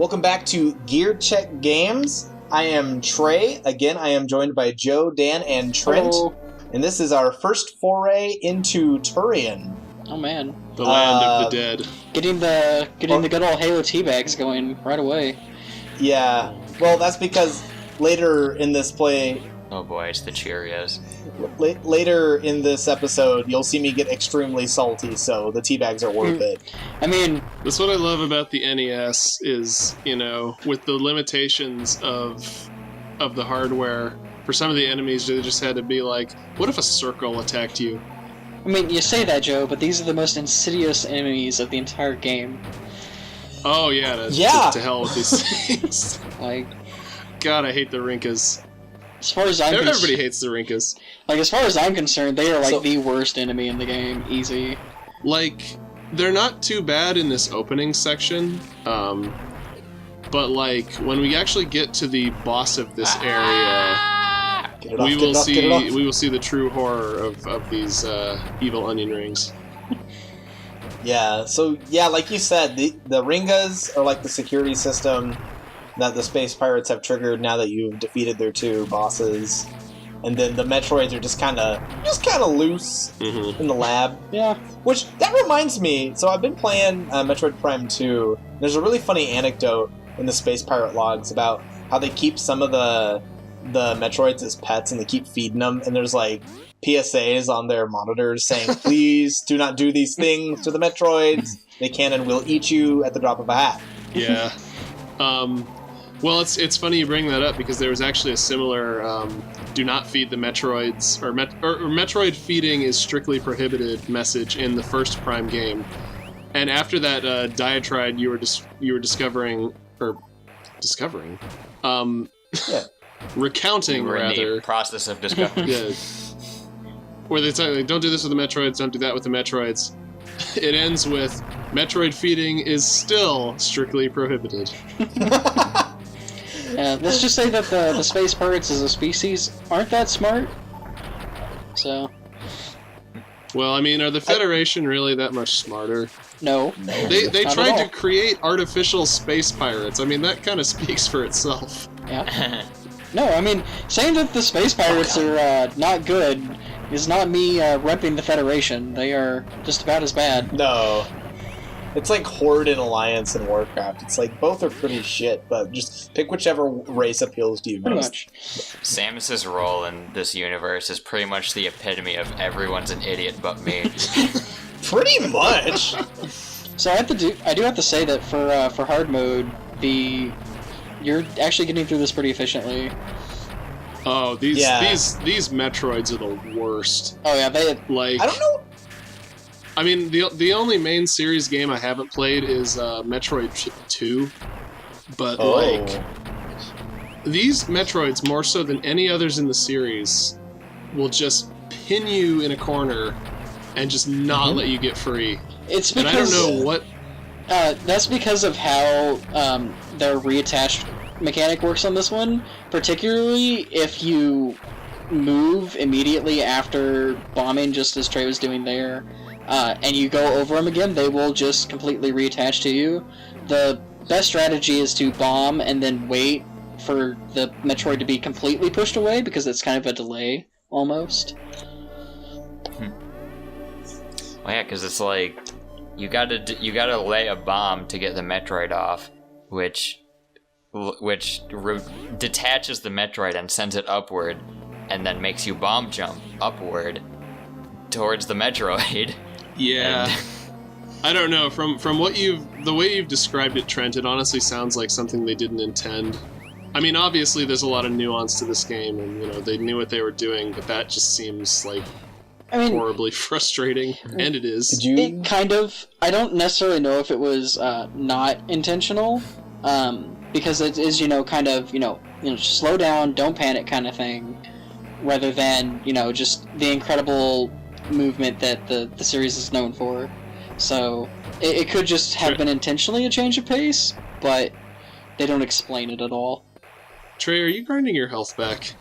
Welcome back to GearCheckGames. I am Trey. Again, I am joined by Joe, Dan, and Trent. Hello. And this is our first foray into Turian. Oh man. The land of the dead. Getting the good old Halo teabags going right away. Yeah. Well, that's because later in this play... Oh boy, it's the Cheerios. Later in this episode, you'll see me get extremely salty, so the teabags are worth it. I mean... That's what I love about the NES is, you know, with the limitations of the hardware, for some of the enemies, they just had to be like, what if a circle attacked you? I mean, you say that, Joe, but these are the most insidious enemies of the entire game. Oh, yeah, to hell with these things. Like... God, I hate the Rinkas. As far as I'm Everybody hates the Rinkas. Like, as far as I'm concerned, they are, like, the worst enemy in the game. Easy. Like, they're not too bad in this opening section, but, like, when we actually get to the boss of this area, we will see the true horror of these evil onion rings. Yeah, so, yeah, like you said, the Ringas are like the security system that the Space Pirates have triggered now that you've defeated their two bosses. And then the Metroids are just kind of loose in the lab. Yeah. Which, that reminds me, so I've been playing Metroid Prime 2. There's a really funny anecdote in the Space Pirate logs about how they keep some of the Metroids as pets and they keep feeding them, and there's like PSAs on their monitors saying, please do not do these things to the Metroids. They can and will eat you at the drop of a hat. Yeah. Well, it's funny you bring that up because there was actually a similar "do not feed the Metroids" or Metroid feeding is strictly prohibited message in the first Prime game. And after that diatribe, you were discovering, recounting We're rather. in the process of discovery. Yeah. Where they say, like, don't do this with the Metroids, don't do that with the Metroids. It ends with Metroid feeding is still strictly prohibited. let's just say that the Space Pirates as a species aren't that smart. So... Well, I mean, are the Federation really that much smarter? No. They tried to create artificial space pirates. I mean, that kind of speaks for itself. Yeah. No, I mean, saying that the Space Pirates are not good is not me repping the Federation. They are just about as bad. No. It's like Horde and Alliance in Warcraft. It's like both are pretty shit, but just pick whichever race appeals to you pretty most. Much. Samus's role in this universe is pretty much the epitome of everyone's an idiot but me. Pretty much. So I do have to say that for hard mode, you're actually getting through this pretty efficiently. Oh, these Metroids are the worst. Oh yeah, I don't know. I mean, the only main series game I haven't played is Metroid 2, but like these Metroids more so than any others in the series will just pin you in a corner and just not let you get free. It's because and I don't know what. That's because of how their reattached mechanic works on this one, particularly if you move immediately after bombing, just as Trey was doing there, and you go over them again, they will just completely reattach to you. The best strategy is to bomb and then wait for the Metroid to be completely pushed away, because it's kind of a delay, almost. Well, yeah, because it's like, you gotta lay a bomb to get the Metroid off, which detaches the Metroid and sends it upward, and then makes you bomb jump upward towards the Metroid. Yeah. I don't know. From the way you've described it, Trent, it honestly sounds like something they didn't intend. I mean, obviously there's a lot of nuance to this game, and you know they knew what they were doing, but that just seems like horribly frustrating, and it is. It kind of. I don't necessarily know if it was not intentional, because it is kind of slow down, don't panic kind of thing, rather than just the incredible movement that the series is known for. So it could just have been intentionally a change of pace, but they don't explain it at all. Trey, are you grinding your health back?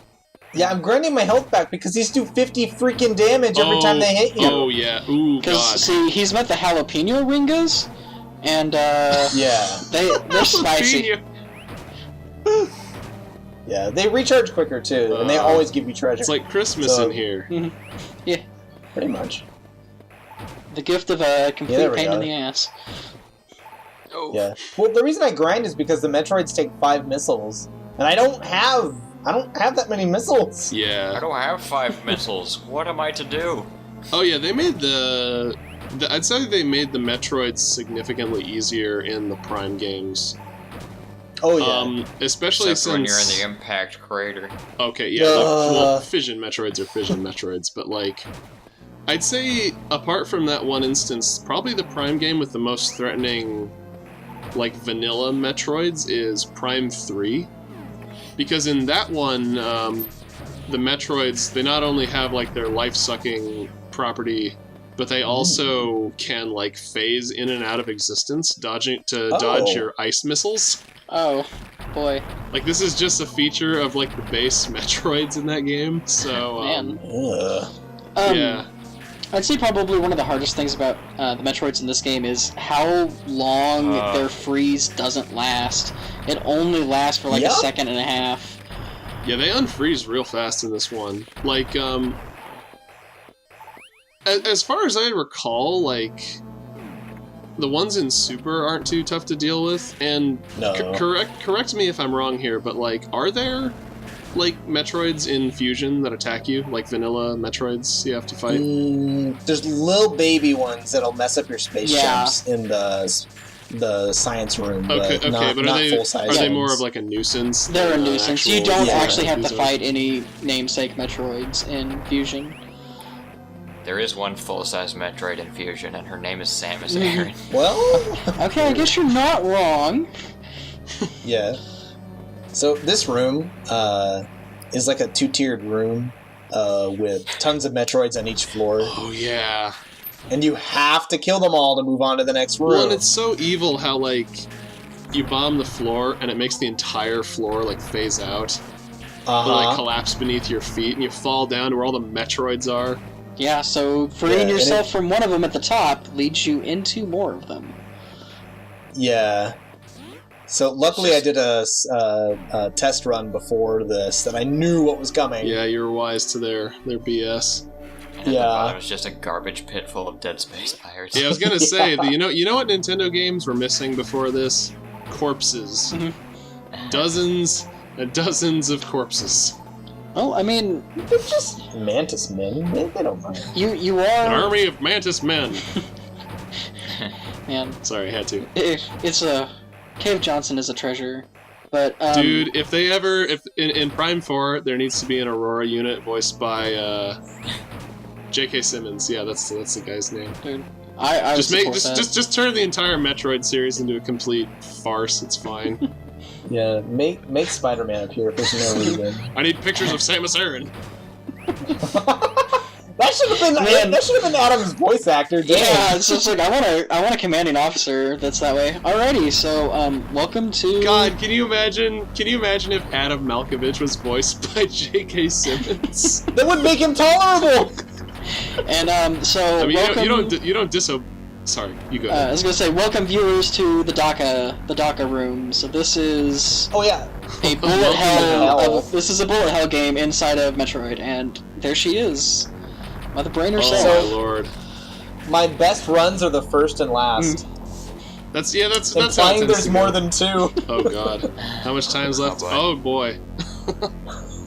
Yeah, I'm grinding my health back because these do 50 freaking damage every time they hit you. Oh, yeah. Ooh, God. Because, see, he's met the jalapeno ringas, And Yeah. they're spicy. Yeah, they recharge quicker too, and they always give you treasure. It's like Christmas in here. Yeah, pretty much. the gift of a complete there we pain go. in the ass. Oh. Yeah. Well, the reason I grind is because the Metroids take 5 missiles, and I don't have that many missiles. I Yeah. don't have 5 missiles. What am I to do? Oh yeah, they made I'd say they made the Metroids significantly easier in the Prime games. Oh yeah. Especially Except when since you're in the impact crater. Okay, yeah. Well, fission Metroids are fission Metroids, but like, I'd say apart from that one instance, probably the Prime game with the most threatening, like vanilla Metroids is Prime 3, because in that one, the Metroids they not only have like their life-sucking property, but they also can like phase in and out of existence, dodge your ice missiles. Oh, boy. Like, this is just a feature of, like, the base Metroids in that game, so, Man. Ugh. yeah. I'd say probably one of the hardest things about the Metroids in this game is how long their freeze doesn't last. It only lasts for like a second and a half. Yeah, they unfreeze real fast in this one. Like, as far as I recall, like, the ones in Super aren't too tough to deal with, and No. correct me if I'm wrong here, but, like, are there, like, Metroids in Fusion that attack you? Like vanilla Metroids you have to fight? There's little baby ones that'll mess up your space Yeah. jumps in the science room. Okay, but not but are full-size they ones. more of like a nuisance? They're a than nuisance. You actual- don't yeah, actually have to Fusion? fight any namesake Metroids in Fusion. There is one full-size Metroid in Fusion, and her name is Samus Mhm. Aran. Well, Okay, I guess you're not wrong. yeah. So this room is like a 2-tiered room with tons of Metroids on each floor, Oh yeah. and you have to kill them all to move on to the next room. Well, and it's so evil how like you bomb the floor and it makes the entire floor like phase out, or like collapse beneath your feet, and you fall down to where all the Metroids are. Yeah, so freeing Yeah, and yourself from one of them at the top leads you into more of them. Yeah. So luckily I did a test run before this, and I knew what was coming. Yeah, you were wise to their BS. And at the Yeah. bottom is just a garbage pit full of Dead Space pirates. Yeah, I was gonna say, you know what Nintendo games were missing before this? Corpses. Dozens and dozens of corpses. Well, I mean, They're just mantis men. They don't mind. you An are... army of mantis men. Man, Sorry, I had to. it's a... Cave Johnson is a treasure, but, Dude, if in Prime 4, there needs to be an Aurora unit voiced by, J.K. Simmons. Yeah, that's the guy's name. Dude, I Just would support that. just turn the entire Metroid series into a complete farce. It's fine. Yeah, make Spider-Man appear for no reason. I need pictures of Samus Aran. That should have been Man. that should have been Adam's voice actor. Damn. Yeah, it's just like, I want a commanding officer that's that way. Alrighty, so, welcome to... God, can you imagine if Adam Malkovich was voiced by J.K. Simmons? That would make him tolerable. And, so, I mean, welcome... you don't diso. Sorry, you go. I was gonna say, welcome viewers to the DACA room. So this is Oh yeah. a bullet Welcome to hell. hell. This is a bullet hell game inside of Metroid, and there she is, Mother Brain Oh herself. my lord. My best runs are the first and last. That's how it Implying tends there's to more go. than 2. Oh god. How much time's left? Oh, boy.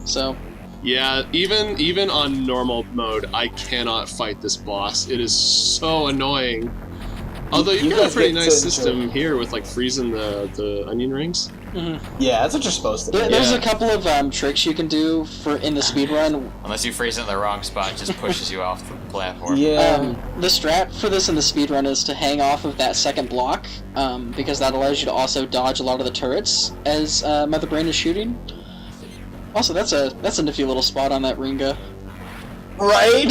So Yeah, even on normal mode, I cannot fight this boss. It is so annoying. Although you've You got a guys pretty get nice to system here with like freezing the onion rings. Yeah, that's what you're supposed to do. there's Yeah. a couple of tricks you can do in the speedrun. Unless you freeze it in the wrong spot, it just pushes you off the platform. Yeah. The strat for this in the speedrun is to hang off of that second block, because that allows you to also dodge a lot of the turrets as Mother Brain is shooting. Also, that's a nifty little spot on that Ringa. Right?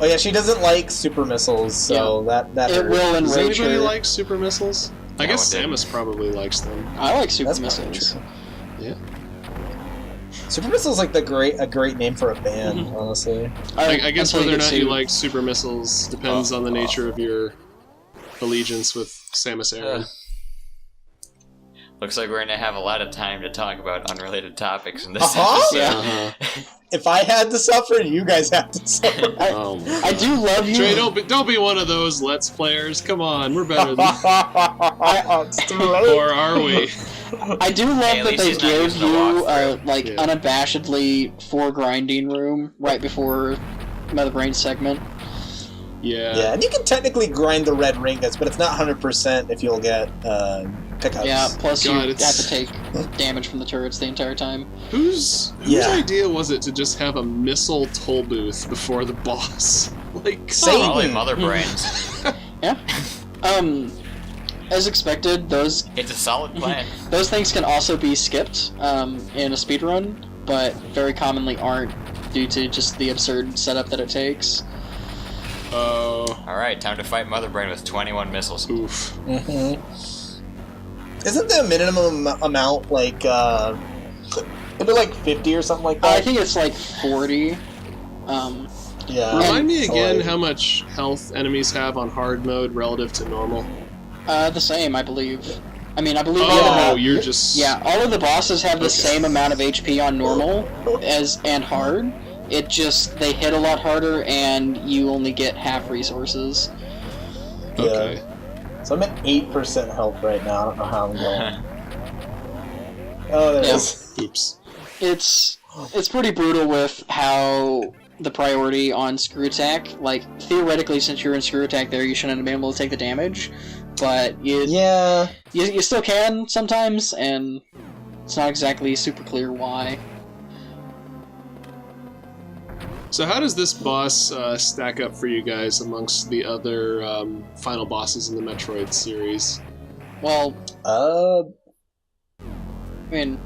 Oh yeah, she doesn't like super missiles, so that It hurts. will Does enrage anybody her. like super missiles? I No, guess it didn't. Samus probably likes them. I like super That's probably missiles. true. Yeah. Super Missile's like a great name for a band, honestly. I guess until whether or get not you sued. like super missiles depends on the nature of your allegiance with Samus Aran. Looks like we're gonna have a lot of time to talk about unrelated topics in this Uh-huh. episode. If I had to suffer, you guys have to suffer. I do love you. Trey, don't be one of those Let's Players. Come on, we're better than. It's too late. Or are we? I do love Hey, at that least they he's not give using the you walkthrough. Yeah. unabashedly 4 grinding room right before Mother Brain segment. Yeah, and you can technically grind the red ringgits, but it's not 100% if you'll get pickups. Yeah, plus God, you it's- have to take damage from the turrets the entire time. Whose Yeah. idea was it to just have a missile toll booth before the boss? Like, Satan. Probably Mother Brains. Yeah. As expected, those It's a solid plan. things can also be skipped in a speedrun, but very commonly aren't due to just the absurd setup that it takes. Alright, time to fight Mother Brain with 21 missiles. oof. Mm-hmm. Isn't the minimum amount like it'd be like 50 or something like that? I think it's like 40. Yeah. Remind me So, again like, how much health enemies have on hard mode relative to normal. The same, I believe. I mean, I believe Oh, you're just... yeah, all of the bosses have the Okay. same amount of HP on normal and hard. It just, they hit a lot harder and you only get half resources. Okay. So I'm at 8% health right now. I don't know how I'm going. Oh, there it Yeah. is. Oops. It's pretty brutal with how the priority on screw attack. Like, theoretically, since you're in screw attack there, you shouldn't have been able to take the damage. But Yeah. you still can sometimes, and it's not exactly super clear why. So how does this boss stack up for you guys amongst the other final bosses in the Metroid series? Well, I mean,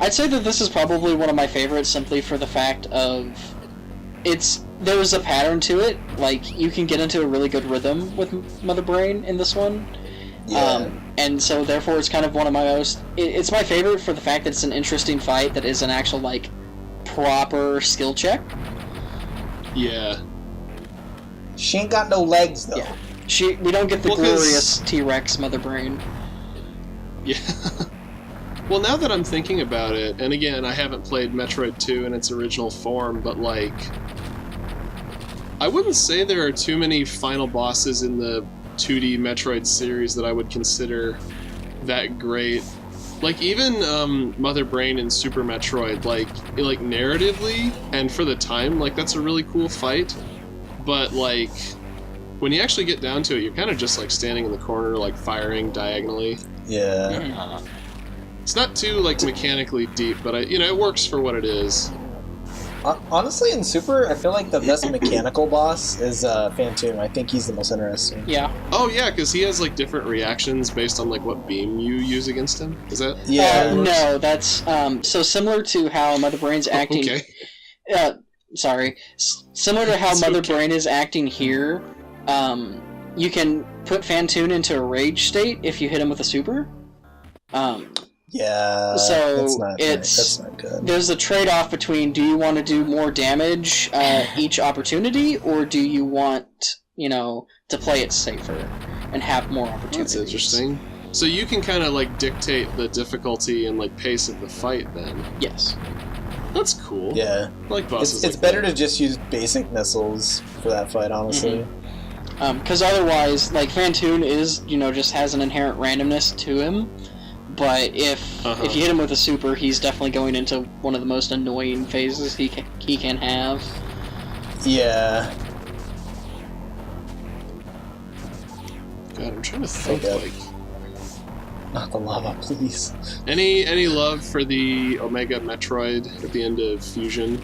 I'd say that this is probably one of my favorites simply for the fact of there's a pattern to it. Like, you can get into a really good rhythm with Mother Brain in this one. Yeah. And so therefore it's kind of one of my most... It's my favorite for the fact that it's an interesting fight that is an actual, like, proper skill check. Yeah. She ain't got no legs though. Yeah. We don't get the Well, 'cause- glorious T-Rex Mother Brain. Yeah. Well, now that I'm thinking about it, and again, I haven't played Metroid 2 in its original form, but like, I wouldn't say there are too many final bosses in the 2D Metroid series that I would consider that great. Like, even Mother Brain in Super Metroid, like narratively, and for the time, like, that's a really cool fight. But, like, when you actually get down to it, you're kind of just, like, standing in the corner, like, firing diagonally. Yeah. It's not too, like, mechanically deep, but, it works for what it is. Honestly, in Super, I feel like the best mechanical boss is Phantoon. I think he's the most interesting. Yeah. Oh, yeah, because he has, like, different reactions based on, like, what beam you use against him. Is that? Yeah. No, that's... so similar to how Mother Brain's acting... Okay. Sorry. Similar to how It's Mother okay. Brain is acting here, you can put Phantoon into a rage state if you hit him with a super. Yeah. So, that's not it's- that's not good. There's a trade-off between do you want to do more damage each opportunity, or do you want, to play it safer and have more opportunities? That's interesting. So you can kind of, like, dictate the difficulty and, like, pace of the fight, then. Yes. That's cool. Yeah. I like bosses It's like better that. to just use basic missiles for that fight, honestly. Because otherwise, like, Phantoon is, just has an inherent randomness to him. But if you hit him with a super, he's definitely going into one of the most annoying phases he can have. Yeah. God, I'm trying to think, Okay. like... Not the lava, please. Any love for the Omega Metroid at the end of Fusion?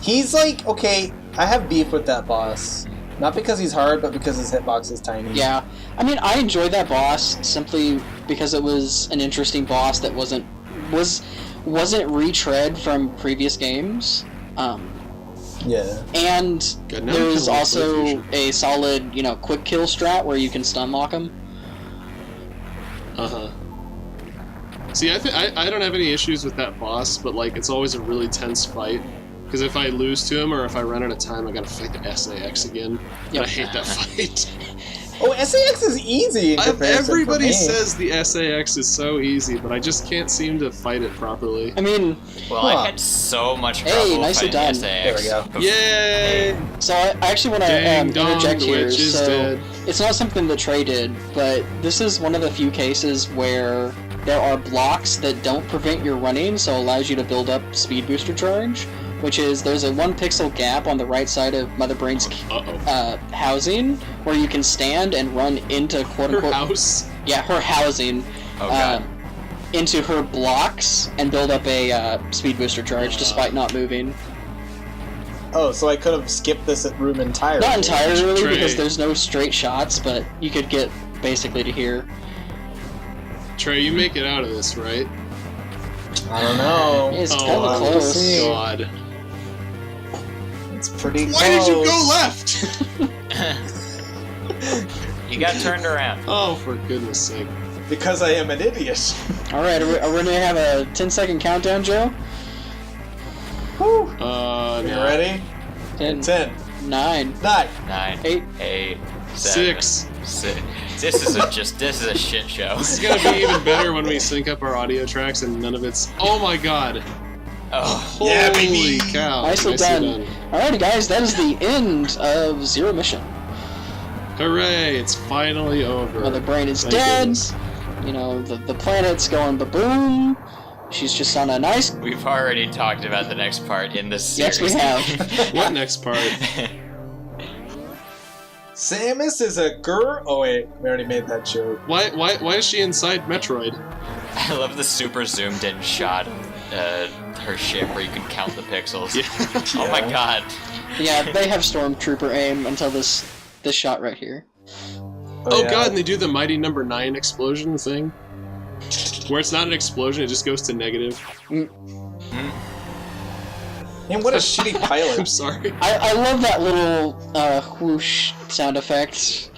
He's like, okay, I have beef with that boss. Not because he's hard, but because his hitbox is tiny. Yeah, I mean, I enjoyed that boss simply because it was an interesting boss that wasn't retread from previous games. Yeah. And God, now I'm there's kinda like also Fusion. a solid, quick kill strat where you can stun lock him. Uh-huh. See, I don't have any issues with that boss, but, like, it's always a really tense fight. Because if I lose to him or if I run out of time, I gotta fight the SAX again. And Yep. I hate that fight. Oh, SAX is easy in comparison Everybody for me. says the SAX is so easy, but I just can't seem to fight it properly. I mean, Well, I had so much trouble Hey, nicely fighting done. the SAX. There we go. Yay! so I actually want to Ding dong, interject the here. witch is So dead. it's not something that Trey did, but this is one of the few cases where there are blocks that don't prevent your running, so allows you to build up speed booster charge. Which is, there's a 1 pixel gap on the right side of Mother Brain's housing where you can stand and run into quote Her unquote house. yeah, her housing Oh god. into her blocks and build up a speed booster charge despite not moving. Oh, so I could have skipped this room entirely. Not entirely Trey. because there's no straight shots, but you could get basically to here. Trey, you make it out of this, right? I don't know. It's Oh, kind of we'll close. see. God. It's pretty close. Why did you go left? You got turned around. Oh, for goodness sake. Because I am an idiot. Alright, are we gonna have a 10-second countdown, Joe? Whew. No. You ready? 10, 10, 9, 9. 9, 8. 8, 7, 6. 6. This is a shit show. This is gonna be even better when we sync up our audio tracks and none of it's. Oh my god! Oh, Yeah, Holy baby. cow! Nicely done. Alrighty, guys, that is the end of Zero Mission. Hooray! It's finally over. Mother Brain is Thank dead. goodness. You know, the planet's going ba-boom. She's just on a nice... we've already talked about the next part in this Yes, series. we have. What next part? Samus is a girl. Oh wait, we already made that joke. Why is she inside Metroid? I love the super zoomed in shot of her ship where you can count the pixels. Yeah. Oh my god. Yeah, they have Stormtrooper aim until this shot right here. Oh yeah. god, and they do the mighty number 9 explosion thing? Where it's not an explosion, it just goes to negative. And what a shitty I'm pilot. sorry. I love that little whoosh sound effect.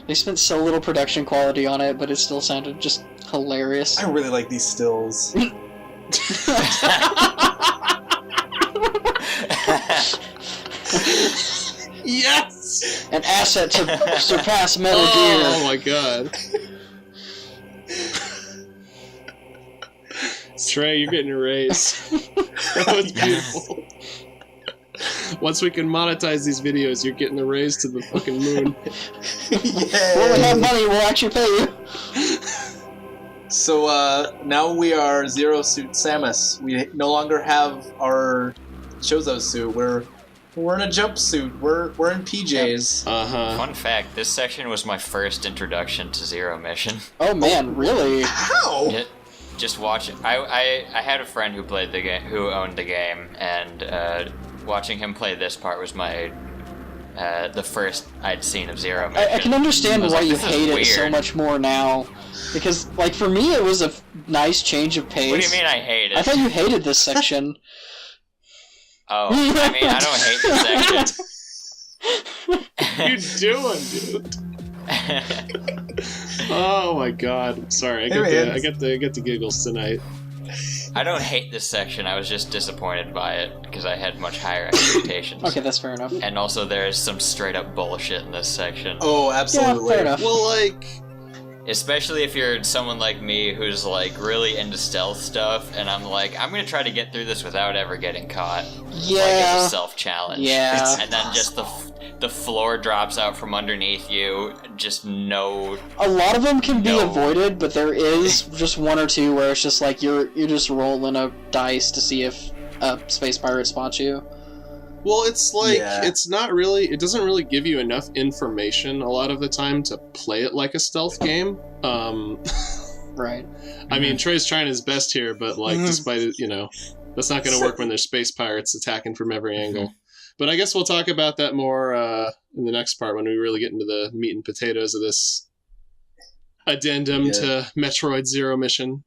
They spent so little production quality on it, but it still sounded just hilarious. I really like these stills. Yes! An asset to surpass Metal Oh Gear. my god. Trey, you're getting a raise. That was beautiful. Once we can monetize these videos, you're getting a raise to the fucking moon. When we have money, we'll actually pay you. So now we are Zero Suit Samus. We no longer have our Chozo suit. We're in a jumpsuit. We're in PJs. Uh-huh. Fun fact, this section was my first introduction to Zero Mission. Oh man, really? How? It, just watch it. I had a friend who played the game, who owned the game, and watching him play this part was my the first I'd seen of Zero Mission. I can understand I was why like, you this is hate it so weird. much more now. Because, like, for me, it was a nice change of pace. What do you mean I hate it? I thought you hated this section. Oh, I mean I don't hate this section. You doing, dude? Oh my god. Sorry, I get the giggles tonight. I don't hate this section. I was just disappointed by it because I had much higher expectations. Okay, that's fair enough. And also, there's some straight up bullshit in this section. Oh, Yeah, absolutely. fair enough. Well, like, Especially if you're someone like me who's like really into stealth stuff, and I'm like, I'm gonna try to get through this without ever getting caught. Like as Yeah. a self challenge. Yeah. And then just the floor drops out from underneath you. Just no. A lot of them can be No. avoided, but there is just one or two where it's just like you're just rolling a dice to see if a space pirate spots you. well, it's like Yeah. it's not really. It doesn't really give you enough information a lot of the time to play it like a stealth game. Right. I mean, Trey's trying his best here, but like, despite it, that's not going to work when there's space pirates attacking from every angle. But I guess we'll talk about that more in the next part when we really get into the meat and potatoes of this addendum to Metroid Zero Mission.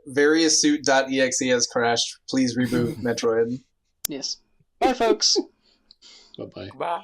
Varioussuit.exe has crashed. Please reboot Metroid. Yes. Bye, folks. Bye bye. Bye.